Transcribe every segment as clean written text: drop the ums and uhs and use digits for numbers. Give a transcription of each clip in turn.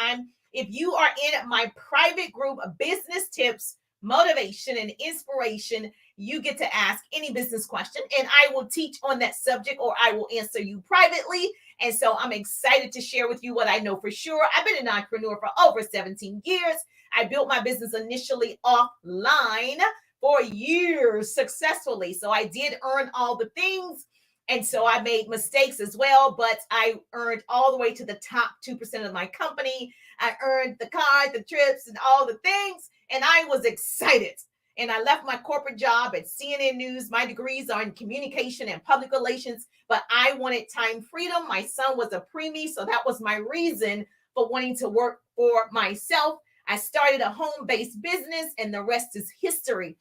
time. If you are in my private group of business tips, motivation, and inspiration, you get to ask any business question and I will teach on that subject or I will answer you privately. And so I'm excited to share with you what I know for sure. I've been an entrepreneur for over 17 years. I built my business initially offline for years successfully. So I did earn all the things. And so I made mistakes as well, but I earned all the way to the top 2% of my company. I earned the cars, the trips, and all the things. And I was excited. And I left my corporate job at CNN News. My degrees are in communication and public relations, but I wanted time freedom. My son was a preemie, so that was my reason for wanting to work for myself. I started a home-based business, and the rest is history.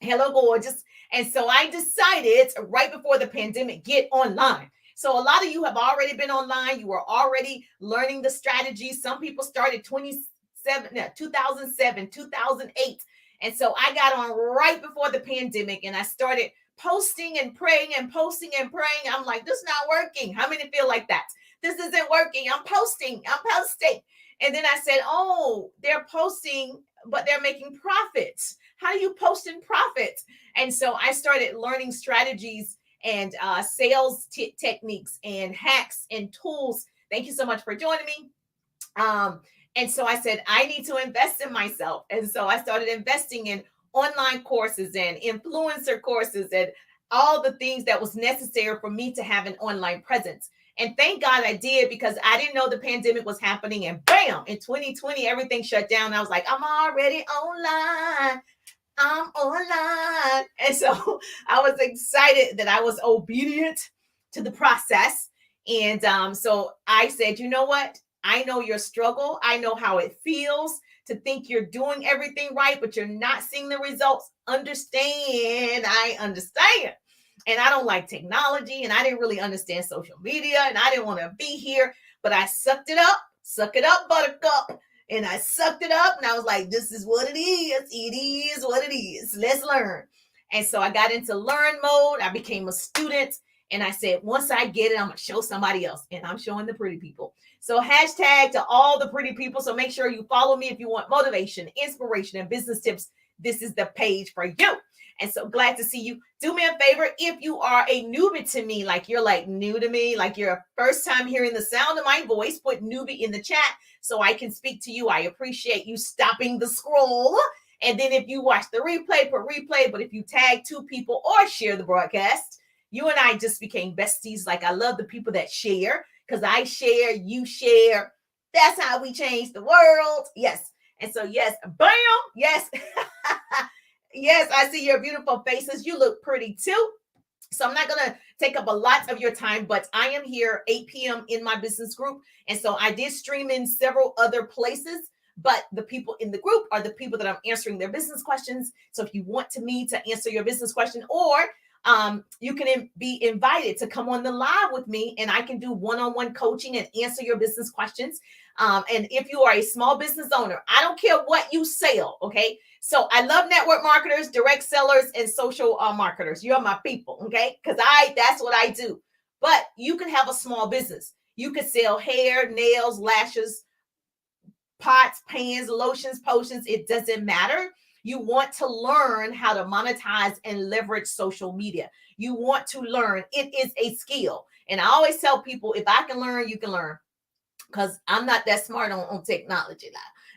Hello, gorgeous. And so I decided right before the pandemic, get online. So a lot of you have already been online. You were already learning the strategies. Some people started 2007, 2008. And so I got on right before the pandemic and I started posting and praying and posting and praying. I'm like, this is not working. How many feel like that? This isn't working. I'm posting. And then I said, oh, they're posting, but they're making profits. How do you post in profits? And so I started learning strategies and sales techniques and hacks and tools. Thank you so much for joining me. And so I said, I need to invest in myself. And so I started investing in online courses and influencer courses and all the things that was necessary for me to have an online presence. And thank God I did, because I didn't know the pandemic was happening. And bam, in 2020, everything shut down. I was like, I'm already online. I'm online. And so I was excited that I was obedient to the process. And so I said, you know what? I know your struggle. I know how it feels to think you're doing everything right, but you're not seeing the results. Understand. I understand. And I don't like technology, and I didn't really understand social media, and I didn't want to be here, but I sucked it up. Suck it up, buttercup. And I sucked it up, and I was like, this is what it is. It is what it is. Let's learn. And so I got into learn mode. I became a student. And I said, once I get it, I'm going to show somebody else. And I'm showing the pretty people. So hashtag to all the pretty people. So make sure you follow me if you want motivation, inspiration, and business tips. This is the page for you. And so glad to see you. Do me a favor. If you are a newbie to me, like you're like new to me, like you're first time hearing the sound of my voice, put newbie in the chat so I can speak to you. I appreciate you stopping the scroll. And then if you watch the replay, put replay. But if you tag 2 people or share the broadcast, you and I just became besties. Like, I love the people that share, because I share, you share. That's how we change the world. Yes. And so, yes, bam. Yes. Yes, I see your beautiful faces. You look pretty too. So I'm not going to take up a lot of your time, but I am here 8 p.m. in my business group. And so I did stream in several other places, but the people in the group are the people that I'm answering their business questions. So if you want me to answer your business question, or you can be invited to come on the live with me, and I can do one-on-one coaching and answer your business questions. And if you are a small business owner, I don't care what you sell. Okay. So I love network marketers, direct sellers, and social marketers. You're my people. Okay. Because that's what I do. But you can have a small business. You could sell hair, nails, lashes, pots, pans, lotions, potions. It doesn't matter. You want to learn how to monetize and leverage social media. You want to learn. It is a skill. And I always tell people, if I can learn, you can learn. Because I'm not that smart on technology.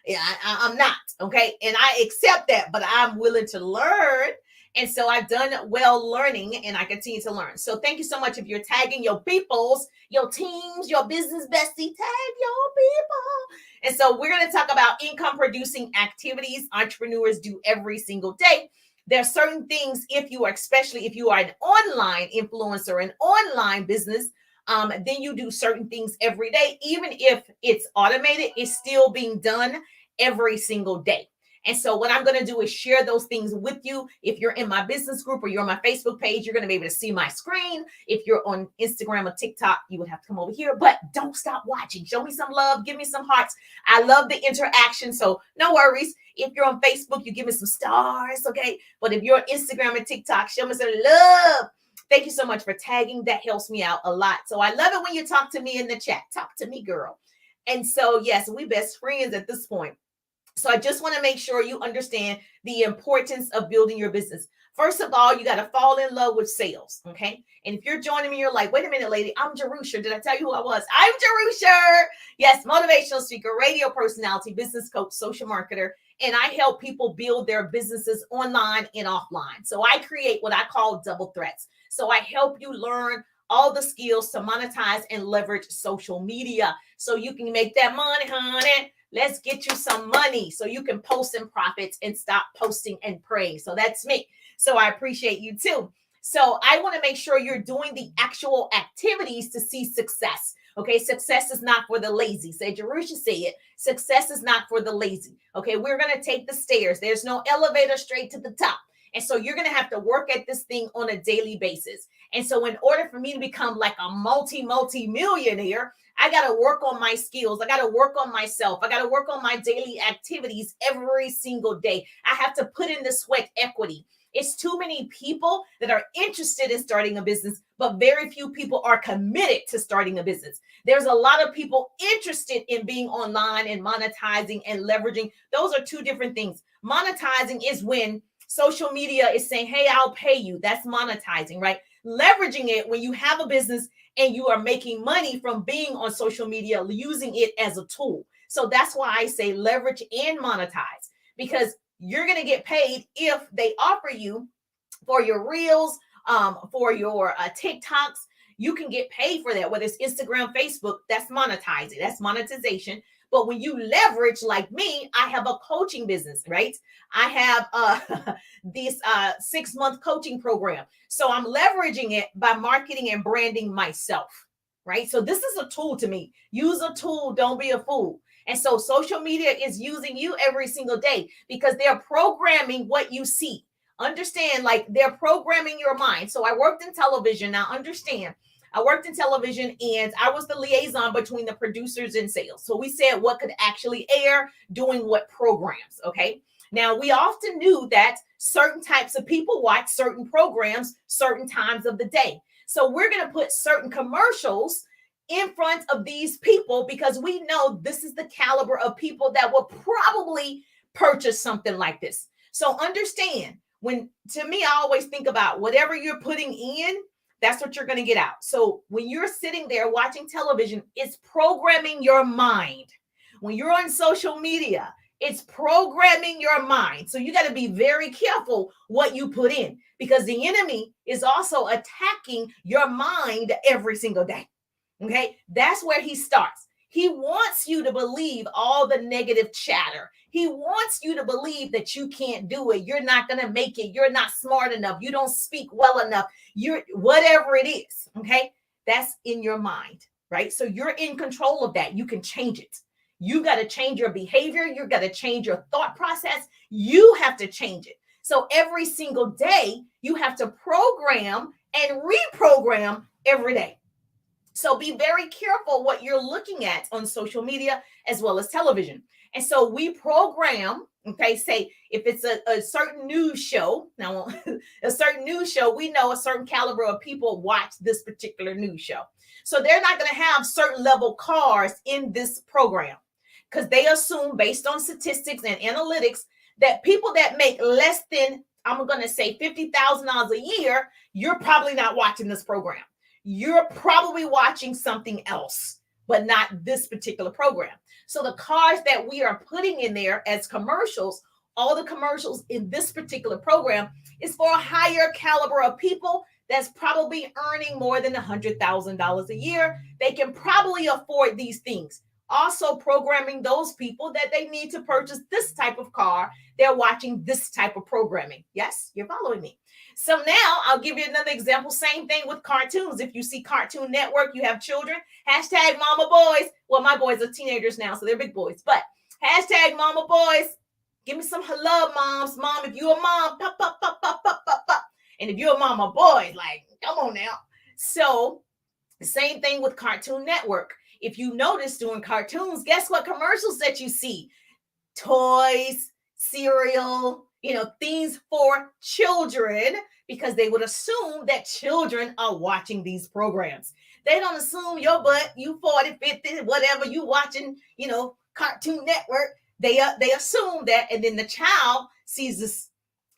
Yeah, I'm not. Okay. And I accept that, but I'm willing to learn. And so I've done well learning, and I continue to learn. So thank you so much. If you're tagging your peoples, your teams, your business bestie, tag your people. And so we're going to talk about income producing activities entrepreneurs do every single day. There are certain things, especially if you are an online influencer, an online business, then you do certain things every day. Even if it's automated, it's still being done every single day. And so what I'm going to do is share those things with you. If you're in my business group or you're on my Facebook page, you're going to be able to see my screen. If you're on Instagram or TikTok, you would have to come over here, but don't stop watching. Show me some love. Give me some hearts. I love the interaction. So no worries. If you're on Facebook, you give me some stars. Okay. But if you're on Instagram and TikTok, show me some love. Thank you so much for tagging. That helps me out a lot. So I love it when you talk to me in the chat. Talk to me, girl. And so, yes, we best friends at this point. So I just want to make sure you understand the importance of building your business. First of all, you got to fall in love with sales. Okay. And if you're joining me, you're like, wait a minute, lady, I'm Jerusha. Did I tell you who I was? I'm Jerusha. Yes, motivational speaker, radio personality, business coach, social marketer. And I help people build their businesses online and offline. So I create what I call double threats. So I help you learn all the skills to monetize and leverage social media so you can make that money, honey. Let's get you some money so you can post in profits and stop posting and praying. So that's me. So I appreciate you too. So I want to make sure you're doing the actual activities to see success. Okay, success is not for the lazy. Say Jerusha say it. Success is not for the lazy. Okay, we're going to take the stairs. There's no elevator straight to the top. And so you're going to have to work at this thing on a daily basis. And so in order for me to become like a multi-millionaire, I got to work on my skills. I got to work on myself. I got to work on my daily activities every single day. I have to put in the sweat equity. It's too many people that are interested in starting a business, but very few people are committed to starting a business. There's a lot of people interested in being online and monetizing and leveraging. Those are two different things. Monetizing is when social media is saying, hey, I'll pay you. That's monetizing, right? Leveraging it when you have a business and you are making money from being on social media, using it as a tool. So that's why I say leverage and monetize, because you're going to get paid if they offer you for your reels, for your TikToks. You can get paid for that, whether it's Instagram, Facebook, that's monetizing, that's monetization. But when you leverage, like me, I have a coaching business, right? I have this 6-month coaching program. So I'm leveraging it by marketing and branding myself, right? So this is a tool to me. Use a tool, don't be a fool. And so social media is using you every single day because they're programming what you see. Understand, like they're programming your mind. So I worked in television. Now understand, I worked in television and I was the liaison between the producers and sales. So we said what could actually air, doing what programs, okay? Now, we often knew that certain types of people watch certain programs certain times of the day. So we're going to put certain commercials in front of these people because we know this is the caliber of people that will probably purchase something like this. So understand, when to me, I always think about whatever you're putting in, that's what you're going to get out. So when you're sitting there watching television, it's programming your mind. When you're on social media, it's programming your mind. So you got to be very careful what you put in because the enemy is also attacking your mind every single day. Okay, that's where he starts. He wants you to believe all the negative chatter. He wants you to believe that you can't do it. You're not going to make it. You're not smart enough. You don't speak well enough. You're whatever it is. Okay, that's in your mind, right? So you're in control of that. You can change it. You got to change your behavior. You got to change your thought process. You have to change it. So every single day, you have to program and reprogram every day. So be very careful what you're looking at on social media as well as television. And so we program, okay, say if it's a certain news show, now a certain news show, we know a certain caliber of people watch this particular news show. So they're not going to have certain level cars in this program because they assume based on statistics and analytics that people that make less than, I'm going to say $50,000 a year, you're probably not watching this program. You're probably watching something else, but not this particular program. So the cars that we are putting in there as commercials, all the commercials in this particular program is for a higher caliber of people that's probably earning more than $100,000 a year. They can probably afford these things. Also programming those people that they need to purchase this type of car. They're watching this type of programming. Yes, you're following me. So now I'll give you another example. Same thing with cartoons. If you see Cartoon Network, you have children. Hashtag mama boys. Well, my boys are teenagers now, so they're big boys. But hashtag mama boys. Give me some love, moms. Mom, if you're a mom, pop, pop, pop, pop, pop, pop, pop. And if you're a mama boy, like, come on now. So the same thing with Cartoon Network. If you notice doing cartoons, guess what commercials that you see? Toys, cereal, things for children, because they would assume that children are watching these programs. They don't assume your butt, you 40, 50, whatever you watching, Cartoon Network. They assume that, and then the child sees this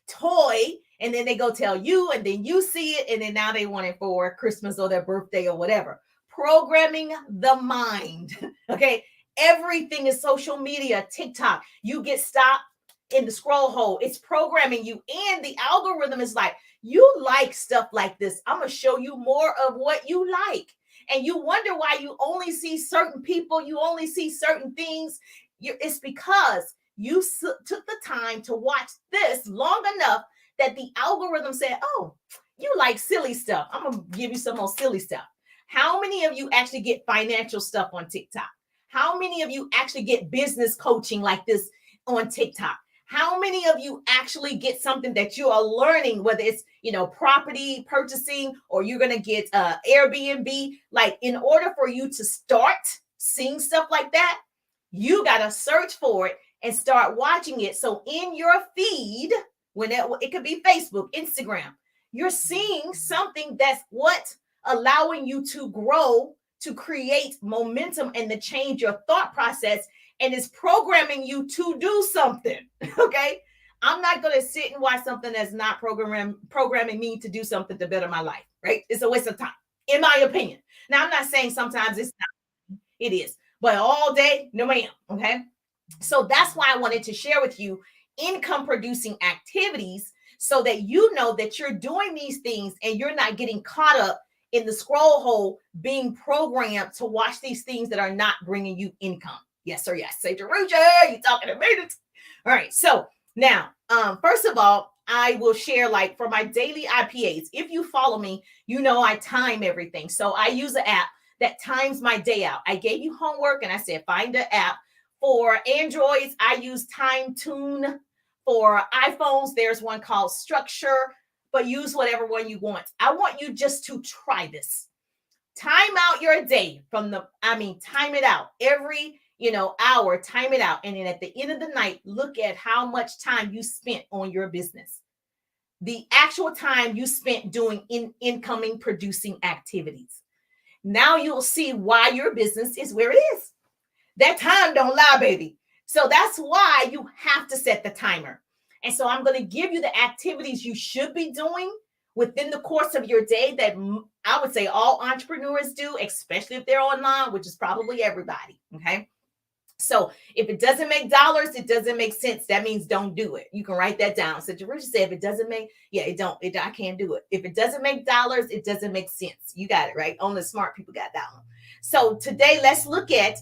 toy, and then they go tell you, and then you see it, and then now they want it for Christmas or their birthday or whatever. Programming the mind. Okay. Everything is social media, TikTok. You get stopped in the scroll hole. It's programming you. And the algorithm is like, you like stuff like this. I'm going to show you more of what you like. And you wonder why you only see certain people, you only see certain things. It's because you took the time to watch this long enough that the algorithm said, oh, you like silly stuff. I'm going to give you some more silly stuff. How many of you actually get financial stuff on TikTok? How many of you actually get business coaching like this on TikTok? How many of you actually get something that you are learning, whether it's, property purchasing, or you're going to get Airbnb? Like, in order for you to start seeing stuff like that, you got to search for it and start watching it. So in your feed, it could be Facebook, Instagram, you're seeing something that's allowing you to grow, to create momentum, and to change your thought process, and is programming you to do something. Okay. I'm not going to sit and watch something that's not programming me to do something to better my life. Right. It's a waste of time, in my opinion. Now, I'm not saying sometimes it's not, it is, but all day, no ma'am. Okay. So that's why I wanted to share with you income producing activities, so that you know that you're doing these things and you're not getting caught up in the scroll hole, being programmed to watch these things that are not bringing you income. Yes, sir. Yes. Say, Jerusha, you talking to me? All right. So now, first of all, I will share, like, for my daily IPAs. If you follow me, I time everything. So I use an app that times my day out. I gave you homework and I said, find an app. For Androids, I use Time Tune. For iPhones, there's one called Structure, but use whatever one you want. I want you just to try this. Time out your day time it out every, hour, time it out. And then at the end of the night, look at how much time you spent on your business. The actual time you spent doing incoming producing activities. Now you'll see why your business is where it is. That time don't lie, baby. So that's why you have to set the timer. And so I'm going to give you the activities you should be doing within the course of your day that I would say all entrepreneurs do, especially if they're online, which is probably everybody. Okay. So if it doesn't make dollars, it doesn't make sense. That means don't do it. You can write that down. So Jerusha said, if it doesn't make, I can't do it. If it doesn't make dollars, it doesn't make sense. You got it, right? Only smart people got that one. So today, let's look at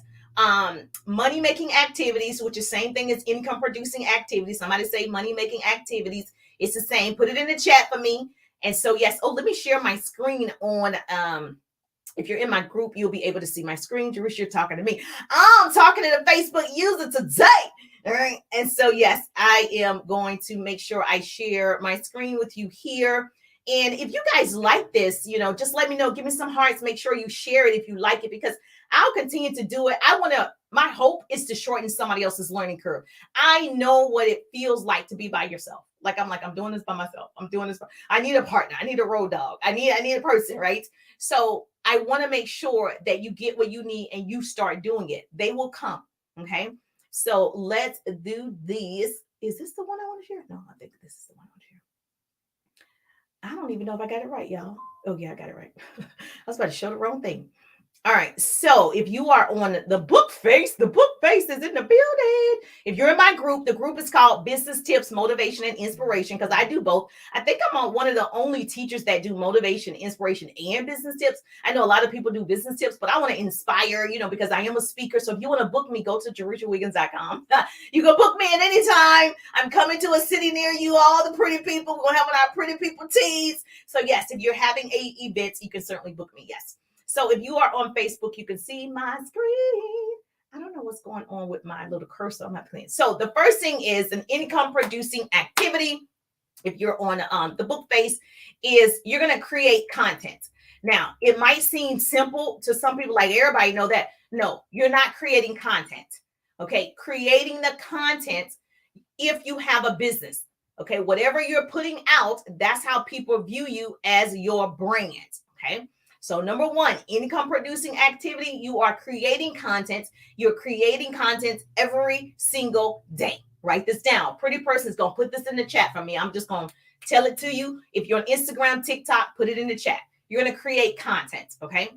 money making activities, which is same thing as income producing activities. Somebody say money making activities. It's the same. Put it in the chat for me. And so, yes. Oh, let me share my screen on, if you're in my group, you'll be able to see my screen. Jerusha, you're talking to me. I'm talking to the Facebook user today. All right. And so, yes, I am going to make sure I share my screen with you here. And if you guys like this, just let me know. Give me some hearts. Make sure you share it if you like it, because I'll continue to do it. My hope is to shorten somebody else's learning curve. I know what it feels like to be by yourself. I'm doing this by myself. I need a partner. I need a road dog. I need a person, right? So I want to make sure that you get what you need and you start doing it. They will come. Okay. So let's do this. Is this the one I want to share? No, I think this is the one I want to share. I don't even know if I got it right, y'all. Oh yeah, I got it right. I was about to show the wrong thing. All right. So if you are on the book face is in the building. If you're in my group, the group is called Business Tips, Motivation, and Inspiration, because I do both. I think I'm on one of the only teachers that do motivation, inspiration, and business tips. I know a lot of people do business tips, but I want to inspire, because I am a speaker. So if you want to book me, go to JerushaWiggins.com. You can book me at any time. I'm coming to a city near you, all the pretty people. We're going to have our pretty people teas. So yes, if you're having events, you can certainly book me. Yes. So if you are on Facebook, you can see my screen. I don't know what's going on with my little cursor on my plan. So the first thing is an income producing activity. If you're on the book face, is you're going to create content. Now, it might seem simple to some people, like everybody know that. No, you're not creating content. Okay. Creating the content if you have a business. Okay. Whatever you're putting out, that's how people view you as your brand. Okay. So number one, income producing activity, you are creating content. You're creating content every single day. Write this down. Pretty person's going to put this in the chat for me. I'm just going to tell it to you. If you're on Instagram, TikTok, put it in the chat. You're going to create content, okay?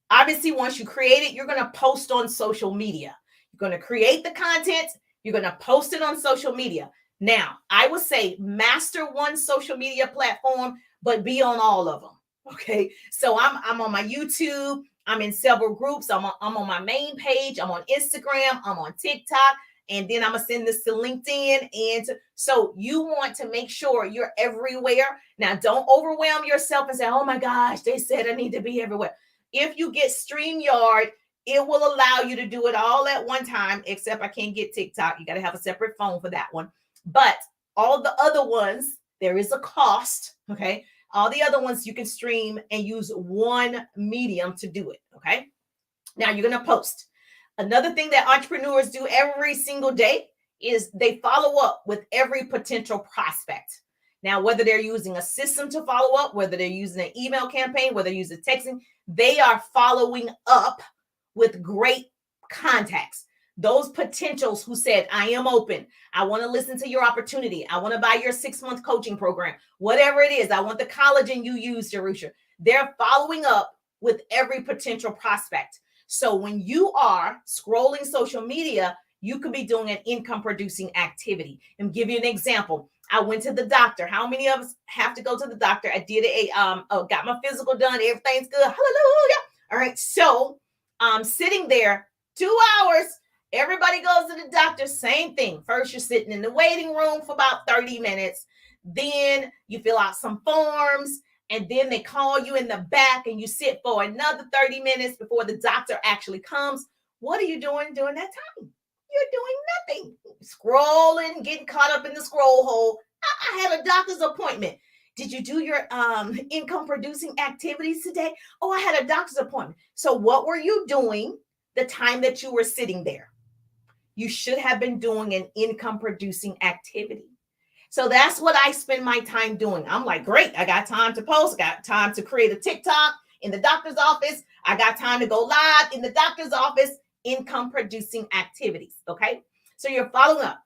Obviously, once you create it, you're going to post on social media. You're going to create the content. You're going to post it on social media. Now, I would say master one social media platform, but be on all of them. Okay. So I'm on my YouTube. I'm in several groups. I'm on my main page. I'm on Instagram. I'm on TikTok. And then I'm going to send this to LinkedIn. So you want to make sure you're everywhere. Now, don't overwhelm yourself and say, oh my gosh, they said I need to be everywhere. If you get StreamYard, it will allow you to do it all at one time, except I can't get TikTok. You got to have a separate phone for that one. But all the other ones, there is a cost, okay? All the other ones you can stream and use one medium to do it, okay? Now you're going to post. Another thing that entrepreneurs do every single day is they follow up with every potential prospect. Now, whether they're using a system to follow up, whether they're using an email campaign, whether they're using texting, they are following up with great contacts. Those potentials who said, I am open. I want to listen to your opportunity. I want to buy your 6-month coaching program. Whatever it is, I want the collagen you use, Jerusha. They're following up with every potential prospect. So when you are scrolling social media, you could be doing an income producing activity. And give you an example. I went to the doctor. How many of us have to go to the doctor? I did got my physical done. Everything's good. Hallelujah. All right. So sitting there 2 hours. Everybody goes to the doctor, same thing. First, you're sitting in the waiting room for about 30 minutes. Then you fill out some forms, and then they call you in the back and you sit for another 30 minutes before the doctor actually comes. What are you doing during that time? You're doing nothing. Scrolling, getting caught up in the scroll hole. I had a doctor's appointment. Did you do your income producing activities today? Oh, I had a doctor's appointment. So what were you doing the time that you were sitting there? You should have been doing an income producing activity. So that's what I spend my time doing. I'm like, great. I got time to post, got time to create a TikTok in the doctor's office. I got time to go live in the doctor's office, income producing activities. Okay. So you're following up.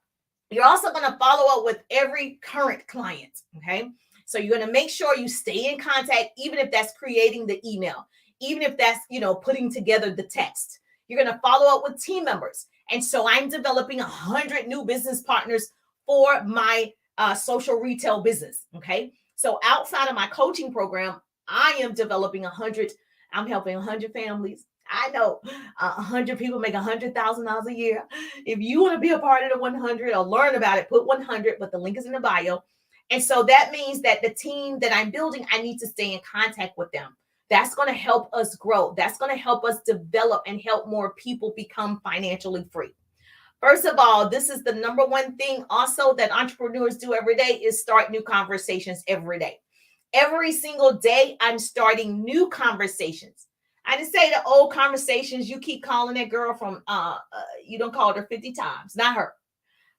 You're also going to follow up with every current client. Okay. So you're going to make sure you stay in contact, even if that's creating the email, even if that's, putting together the text. You're going to follow up with team members. And so I'm developing 100 new business partners for my social retail business. Okay. So outside of my coaching program, I am developing 100. I'm helping 100 families. I know 100 people make $100,000 a year. If you want to be a part of the 100 or learn about it, put 100, but the link is in the bio. And so that means that the team that I'm building, I need to stay in contact with them. That's going to help us grow. That's going to help us develop and help more people become financially free. First of all, this is the number one thing also that entrepreneurs do every day is start new conversations every day. Every single day, I'm starting new conversations. I didn't say the old conversations. You keep calling that girl from, you don't call her 50 times, not her.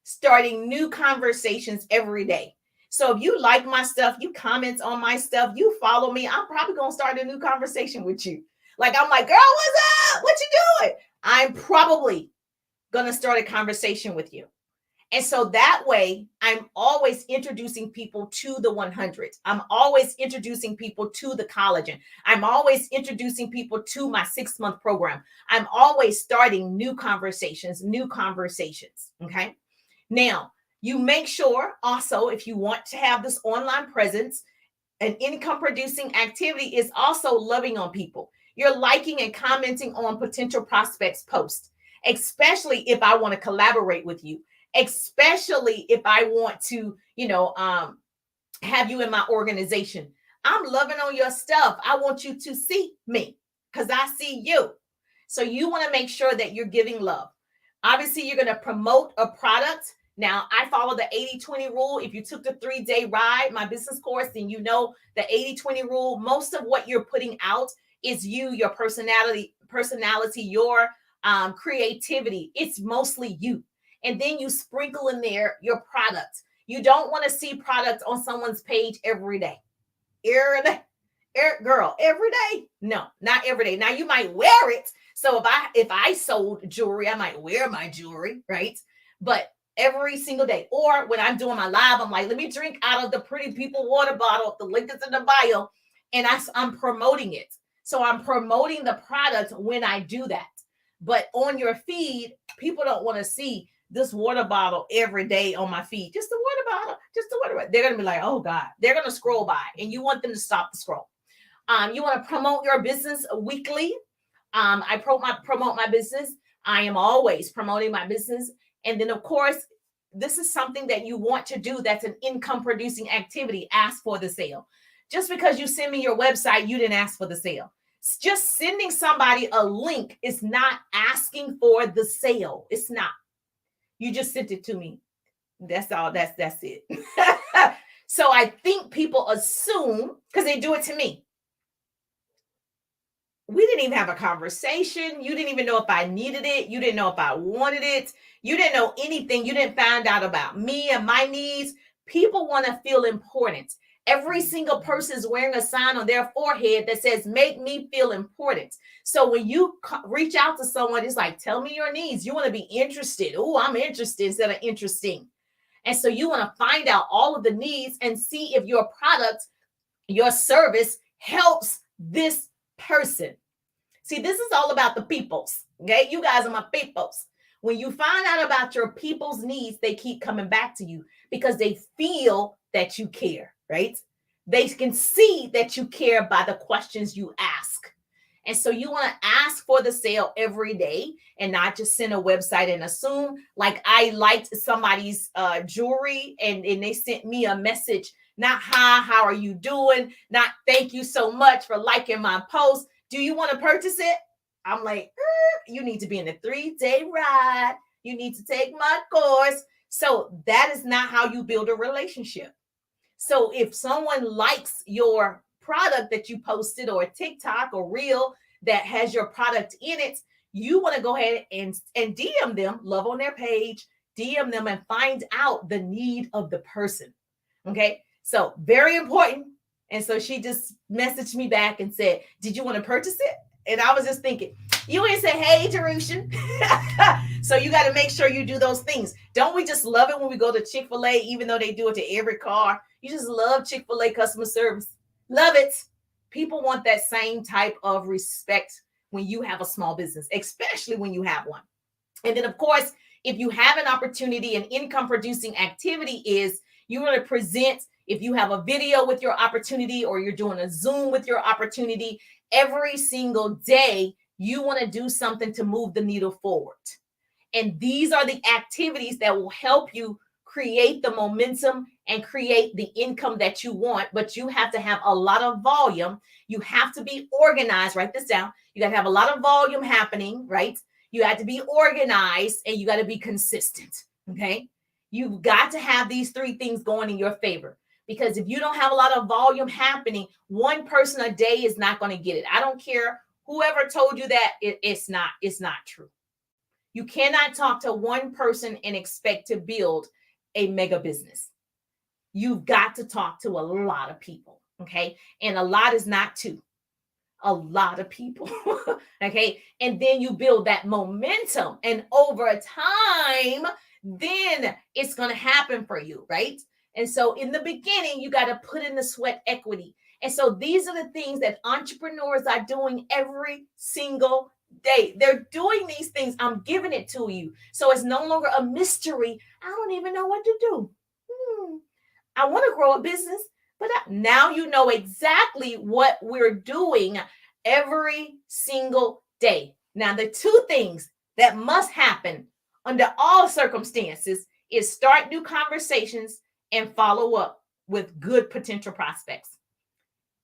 Starting new conversations every day. So if you like my stuff, you comment on my stuff, you follow me, I'm probably going to start a new conversation with you. Like, I'm like, girl, what's up? What you doing? I'm probably going to start a conversation with you. And so that way, I'm always introducing people to the 100. I'm always introducing people to the collagen. I'm always introducing people to my 6-month program. I'm always starting new conversations. Okay. Now, you make sure also, if you want to have this online presence, an income producing activity is also loving on people. You're liking and commenting on potential prospects' posts, especially if I want to collaborate with you, especially if I want to, have you in my organization. I'm loving on your stuff. I want you to see me because I see you. So you want to make sure that you're giving love. Obviously, you're going to promote a product. Now, I follow the 80-20 rule. If you took the 3-day ride, my business course, then you know the 80-20 rule. Most of what you're putting out is you, your personality, your creativity. It's mostly you. And then you sprinkle in there your product. You don't want to see products on someone's page every day. Girl, every day? No, not every day. Now you might wear it. So if I sold jewelry, I might wear my jewelry, right? But every single day. Or when I'm doing my live, I'm like, let me drink out of the Pretty People water bottle. The link is in the bio. And I'm promoting it. So I'm promoting the product when I do that. But on your feed, people don't want to see this water bottle every day on my feed. Just the water bottle, just the water bottle. They're going to be like, oh God, they're going to scroll by and you want them to stop the scroll. You want to promote your business weekly. I promote my business. I am always promoting my business. And then, of course, this is something that you want to do that's an income producing activity. Ask for the sale. Just because you send me your website, you didn't ask for the sale. Just sending somebody a link is not asking for the sale. It's not. You just sent it to me. That's all. That's it. So I think people assume, because they do it to me. We didn't even have a conversation. You didn't even know if I needed it. You didn't know if I wanted it. You didn't know anything. You didn't find out about me and my needs. People want to feel important. Every single person is wearing a sign on their forehead that says, make me feel important. So when you reach out to someone, it's like, tell me your needs. You want to be interested. Oh, I'm interested instead of interesting. And so you want to find out all of the needs and see if your product, your service helps this person. See, this is all about the peoples. Okay. You guys are my peoples. When you find out about your people's needs, they keep coming back to you because they feel that you care, right? They can see that you care by the questions you ask. And so you want to ask for the sale every day and not just send a website and assume. Like I liked somebody's jewelry and they sent me a message. Not hi, how are you doing? Not thank you so much for liking my post. Do you want to purchase it? I'm like, you need to be in a 3-day ride. You need to take my course. So that is not how you build a relationship. So if someone likes your product that you posted or a TikTok or reel that has your product in it, you want to go ahead and DM them, love on their page, DM them and find out the need of the person. Okay. So very important. And so she just messaged me back and said, did you want to purchase it? And I was just thinking, you ain't say, hey, Jerusha. So you got to make sure you do those things. Don't we just love it when we go to Chick-fil-A, even though they do it to every car? You just love Chick-fil-A customer service. Love it. People want that same type of respect when you have a small business, especially when you have one. And then, of course, if you have an opportunity, an income producing activity is you want to present. If you have a video with your opportunity or you're doing a Zoom with your opportunity, every single day, you want to do something to move the needle forward. And these are the activities that will help you create the momentum and create the income that you want. But you have to have a lot of volume. You have to be organized. Write this down. You got to have a lot of volume happening, right? You have to be organized and you got to be consistent. Okay. You've got to have these 3 things going in your favor. Because if you don't have a lot of volume happening, one person a day is not going to get it. I don't care whoever told you that, it's not true. You cannot talk to one person and expect to build a mega business. You've got to talk to a lot of people. Okay. And a lot is not 2. A lot of people. Okay. And then you build that momentum. And over time, then it's going to happen for you. Right. And so in the beginning, you got to put in the sweat equity. And so these are the things that entrepreneurs are doing every single day. They're doing these things. I'm giving it to you. So it's no longer a mystery. I don't even know what to do. I want to grow a business, but now you know exactly what we're doing every single day. Now, the 2 things that must happen under all circumstances is start new conversations and follow up with good potential prospects.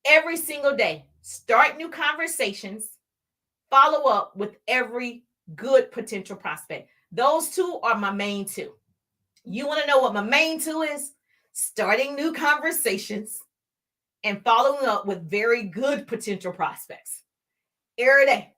Every single day, start new conversations, follow up with every good potential prospect. Those 2 are my main 2. You want to know what my main 2 is? Starting new conversations and following up with very good potential prospects. Every day.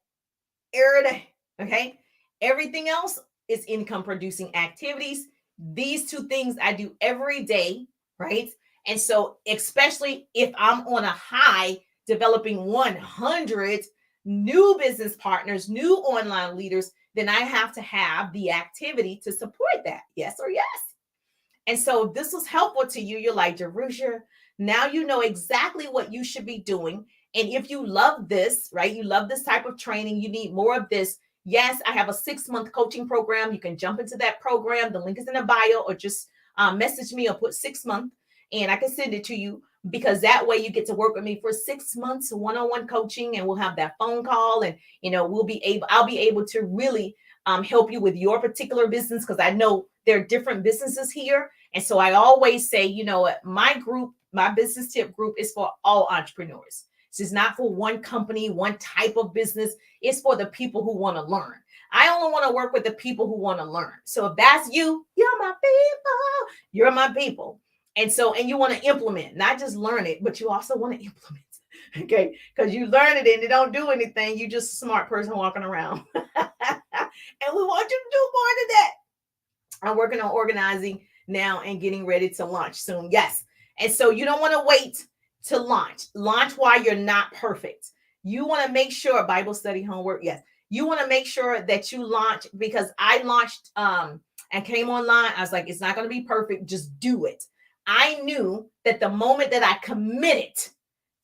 Okay. Everything else is income producing activities. These 2 things I do every day, right? And so, especially if I'm on a high, developing 100 new business partners, new online leaders, then I have to have the activity to support that. Yes or yes. And so this was helpful to you. You're like, Jerusha, now you know exactly what you should be doing. And if you love this, right, you love this type of training, you need more of this. Yes, I have a 6-month coaching program. You can jump into that program. The link is in the bio, or just message me or put 6 months and I can send it to you, because that way you get to work with me for 6 months, one-on-one coaching, and we'll have that phone call, and I'll be able to really help you with your particular business, because I know there are different businesses here. And so I always say, my group, my business tip group, is for all entrepreneurs. This is not for one company, one type of business. It's for the people who want to learn. I only want to work with the people who want to learn. So if that's you, you're my people. You're my people. And you want to implement, not just learn it, but you also want to implement. Okay. Because you learn it and it don't do anything. You're just a smart person walking around. And we want you to do more than that. I'm working on organizing now and getting ready to launch soon. Yes. And so you don't want to wait to launch. Launch while you're not perfect. You want to make sure, Bible study homework. Yes. You want to make sure that you launch, because I launched and came online. I was like, it's not going to be perfect. Just do it. I knew that the moment that I committed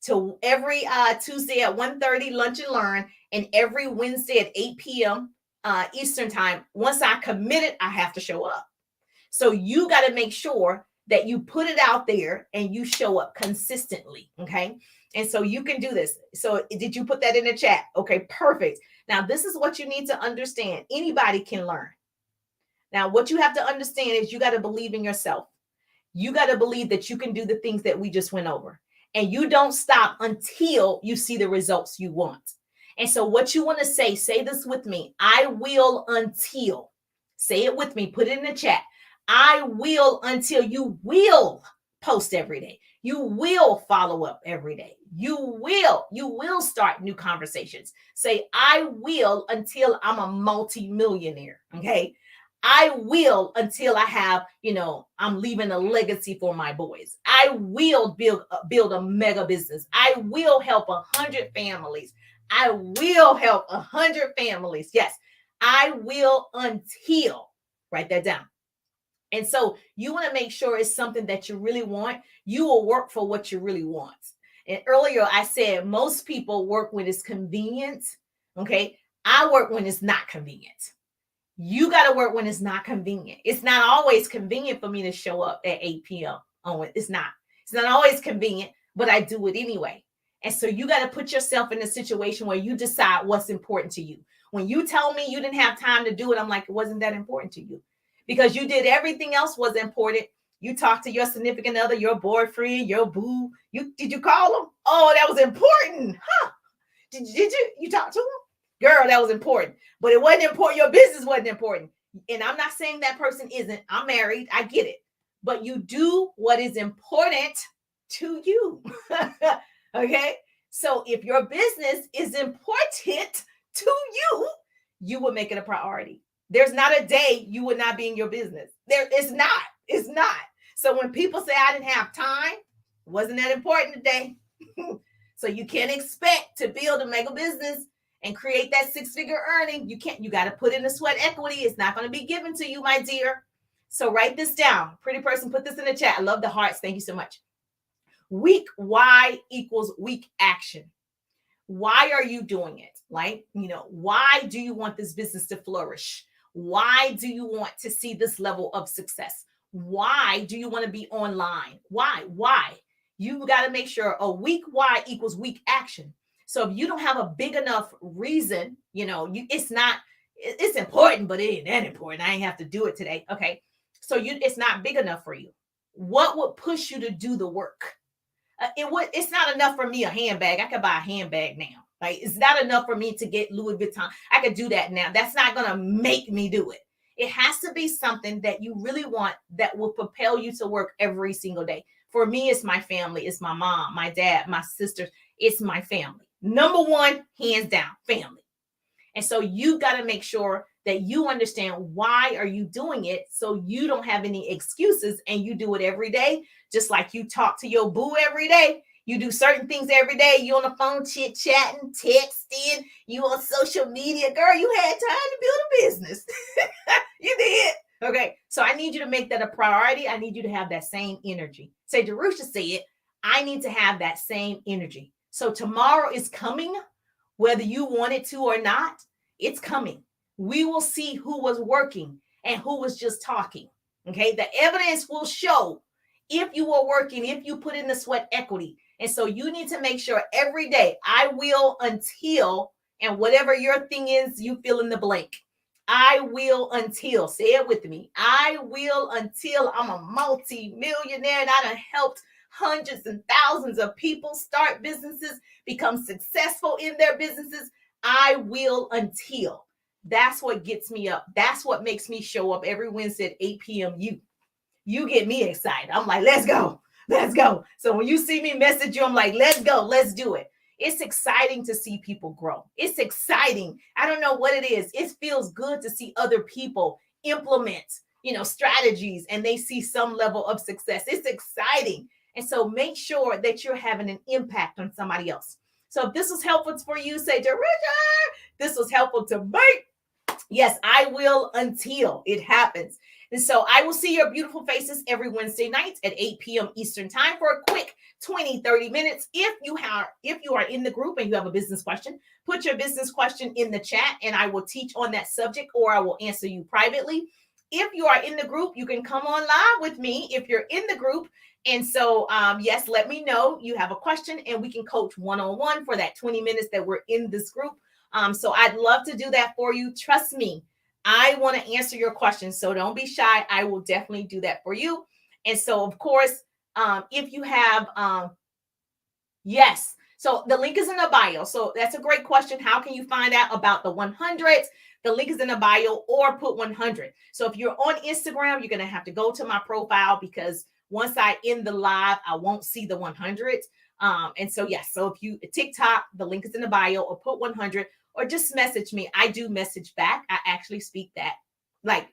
to every Tuesday at 1:30 lunch and learn, and every Wednesday at 8 p.m. Eastern time, once I committed, I have to show up. So you got to make sure that you put it out there and you show up consistently. Okay. And so you can do this. So did you put that in the chat? Okay, perfect. Now, this is what you need to understand. Anybody can learn. Now, what you have to understand is you got to believe in yourself. You got to believe that you can do the things that we just went over. And you don't stop until you see the results you want. And so what you want to say this with me. I will until. Say it with me. Put it in the chat. I will until. You will post every day. You will follow up every day. You will start new conversations. Say, I will until I'm a multi-millionaire. Okay. I will until I have, I'm leaving a legacy for my boys. I will build a mega business. I will help 100 families. I will help 100 families. Yes, I will until. Write that down. And so you want to make sure it's something that you really want. You will work for what you really want. And earlier I said most people work when it's convenient. Okay. I work when it's not convenient. You got to work when it's not convenient. It's not always convenient for me to show up at 8 p.m. It's not always convenient, but I do it anyway. And so you got to put yourself in a situation where you decide what's important to you. When you tell me you didn't have time to do it, I'm like, it wasn't that important to you, because you did everything else was important. You talked to your significant other, your boyfriend, your boo. Did you call them? Oh, that was important. Huh? Did you talk to them? Girl, that was important, but it wasn't important. Your business wasn't important. And I'm not saying that person isn't. I'm married. I get it. But you do what is important to you. Okay. So if your business is important to you, you will make it a priority. There's not a day you would not be in your business. It's not. So when people say I didn't have time, wasn't that important today? So you can't expect to build a mega business and create that 6-figure earning. You got to put in the sweat equity. It's not going to be given to you, my dear. So write this down. Pretty person, put this in the chat. I love the hearts. Thank you so much. Weak why equals weak action. Why are you doing it? Like, why do you want this business to flourish? Why do you want to see this level of success? Why do you want to be online? Why? You got to make sure a weak why equals weak action. So if you don't have a big enough reason, it's important, but it ain't that important. I ain't have to do it today. Okay. So it's not big enough for you. What would push you to do the work? It's not enough for me, a handbag. I could buy a handbag now. Like, it's not enough for me to get Louis Vuitton. I could do that now. That's not going to make me do it. It has to be something that you really want that will propel you to work every single day. For me, it's my family. It's my mom, my dad, my sisters. It's my family. Number one, hands down, family. And so you got to make sure that you understand why are you doing it, so you don't have any excuses and you do it every day. Just like you talk to your boo every day, You do certain things every day. You on the phone chit-chatting, texting, you on social media. Girl, you had time to build a business. You did. Okay, so I need you to make that a priority. I need you to have that same energy. Say, Jerusha said, I need to have that same energy. So tomorrow is coming, whether you want it to or not, it's coming. We will see who was working and who was just talking. Okay, the evidence will show if you were working, if you put in the sweat equity. And so you need to make sure every day, I will until, and whatever your thing is, you fill in the blank. I will until, say it with me. I will until I'm a multi-millionaire and I done helped hundreds and thousands of people start businesses, become successful in their businesses. I will until. That's what gets me up. That's what makes me show up every Wednesday at 8 p.m. You get me excited. I'm like, let's go. Let's go. So when you see me message you, I'm like, let's go. Let's do it. It's exciting to see people grow. It's exciting. I don't know what it is. It feels good to see other people implement, strategies, and they see some level of success. It's exciting. And so make sure that you're having an impact on somebody else. So if this was helpful for you, say to Richard, this was helpful to me. Yes, I will until it happens. And so I will see your beautiful faces every Wednesday night at 8 p.m. Eastern time for a quick 20-30 minutes. If you are in the group and you have a business question, put your business question in the chat and I will teach on that subject or I will answer you privately. If you are in the group, you can come on live with me if you're in the group. And so, yes, let me know you have a question and we can coach one-on-one for that 20 minutes that we're in this group. So I'd love to do that for you. Trust me, I want to answer your questions. So don't be shy. I will definitely do that for you. And so, of course, if you have, yes. So the link is in the bio. So that's a great question. How can you find out about the 100s? The link is in the bio or put 100. So if you're on Instagram, you're going to have to go to my profile because once I end the live, I won't see the 100s. And so, yes, so if you TikTok, the link is in the bio or put 100 or just message me. I do message back. I actually speak that.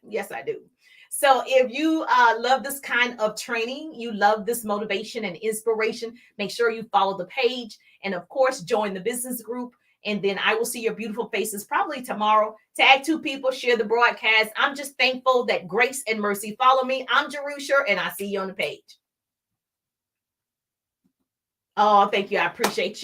Yes, I do. So if you love this kind of training, you love this motivation and inspiration, make sure you follow the page and of course, join the business group. And then I will see your beautiful faces probably tomorrow. Tag 2 people, share the broadcast. I'm just thankful that grace and mercy follow me. I'm Jerusha and I see you on the page. Oh, thank you. I appreciate you.